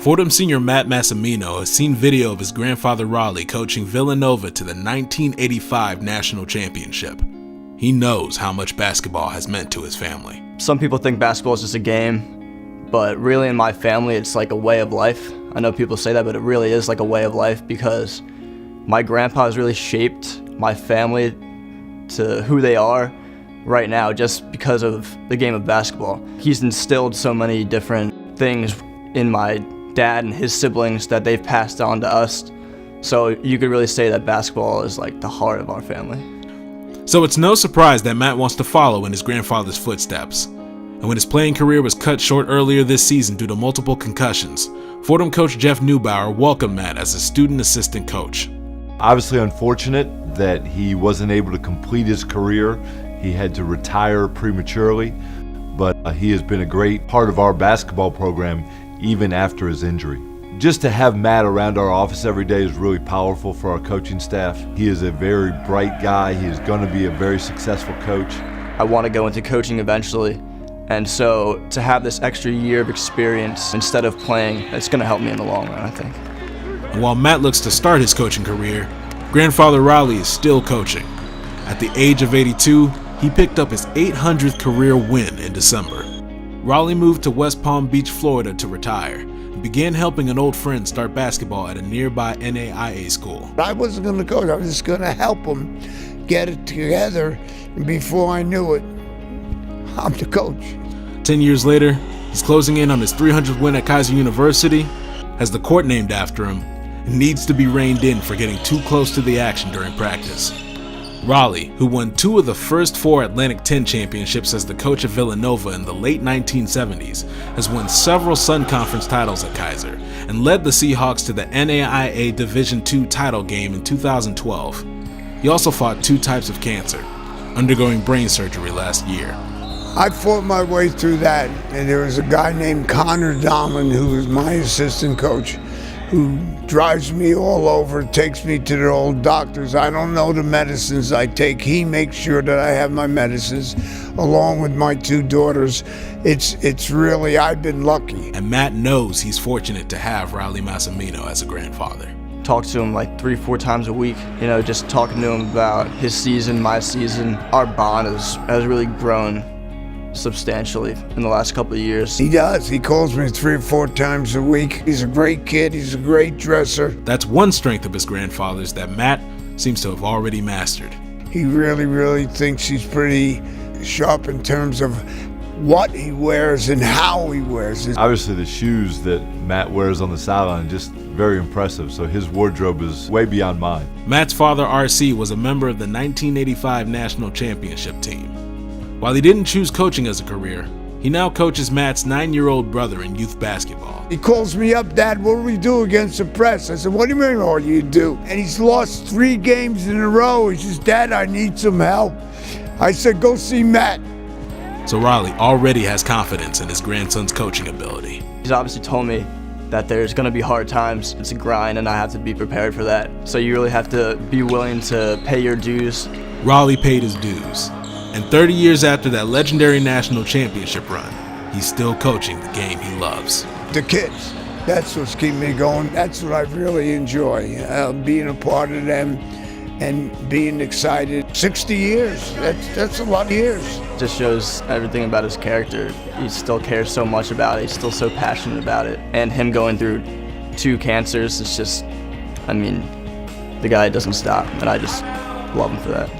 Fordham senior Matt Massimino has seen video of his grandfather Rowley coaching Villanova to the 1985 national championship. He knows how much basketball has meant to his family. Some people think basketball is just a game, but really in my family it's like a way of life. I know people say that, but it really is like a way of life because my grandpa has really shaped my family to who they are right now just because of the game of basketball. He's instilled so many different things in my dad and his siblings that they've passed on to us. So you could really say that basketball is like the heart of our family. So it's no surprise that Matt wants to follow in his grandfather's footsteps. And when his playing career was cut short earlier this season due to multiple concussions, Fordham coach Jeff Neubauer welcomed Matt as a student assistant coach. Obviously unfortunate that he wasn't able to complete his career. He had to retire prematurely, but he has been a great part of our basketball program even after his injury. Just to have Matt around our office every day is really powerful for our coaching staff. He is a very bright guy. He is going to be a very successful coach. I want to go into coaching eventually, and so to have this extra year of experience instead of playing, it's going to help me in the long run, I think. And while Matt looks to start his coaching career, grandfather Rowley is still coaching. At the age of 82, he picked up his 800th career win in December. Rowley moved to West Palm Beach, Florida to retire and began helping an old friend start basketball at a nearby NAIA school. I wasn't going to coach, I was just going to help him get it together, and before I knew it, I'm the coach. 10 years later, he's closing in on his 300th win at Kaiser University, has the court named after him, and needs to be reined in for getting too close to the action during practice. Rowley, who won 2 of the first 4 Atlantic 10 championships as the coach of Villanova in the late 1970s, has won several Sun Conference titles at Kaiser and led the Seahawks to the NAIA Division II title game in 2012. He also fought 2 types of cancer, undergoing brain surgery last year. I fought my way through that, and there was a guy named Connor Donlin who was my assistant coach, who drives me all over, takes me to the old doctors. I don't know the medicines I take. He makes sure that I have my medicines, along with my 2 daughters. It's really, I've been lucky. And Matt knows he's fortunate to have Rowley Massimino as a grandfather. Talk to him like 3-4 times a week, just talking to him about his season, my season. Our bond has really grown substantially in the last couple of years. He does. He calls me 3 or 4 times a week. He's a great kid. He's a great dresser. That's one strength of his grandfather's that Matt seems to have already mastered. He really thinks he's pretty sharp in terms of what he wears and how he wears it. Obviously the shoes that Matt wears on the sideline are just very impressive, so his wardrobe is way beyond mine. Matt's father, RC, was a member of the 1985 national championship team. While he didn't choose coaching as a career, he now coaches Matt's 9-year-old brother in youth basketball. He calls me up, Dad, what do we do against the press? I said, what do you mean, what do you do? And he's lost 3 games in a row. He says, Dad, I need some help. I said, go see Matt. So Rowley already has confidence in his grandson's coaching ability. He's obviously told me that there's going to be hard times. It's a grind, and I have to be prepared for that. So you really have to be willing to pay your dues. Rowley paid his dues. And 30 years after that legendary national championship run, he's still coaching the game he loves. The kids, that's what's keeping me going. That's what I really enjoy, being a part of them and being excited. 60 years, that's a lot of years. Just shows everything about his character. He still cares so much about it. He's still so passionate about it. And him going through 2 cancers, it's just, the guy doesn't stop, and I just love him for that.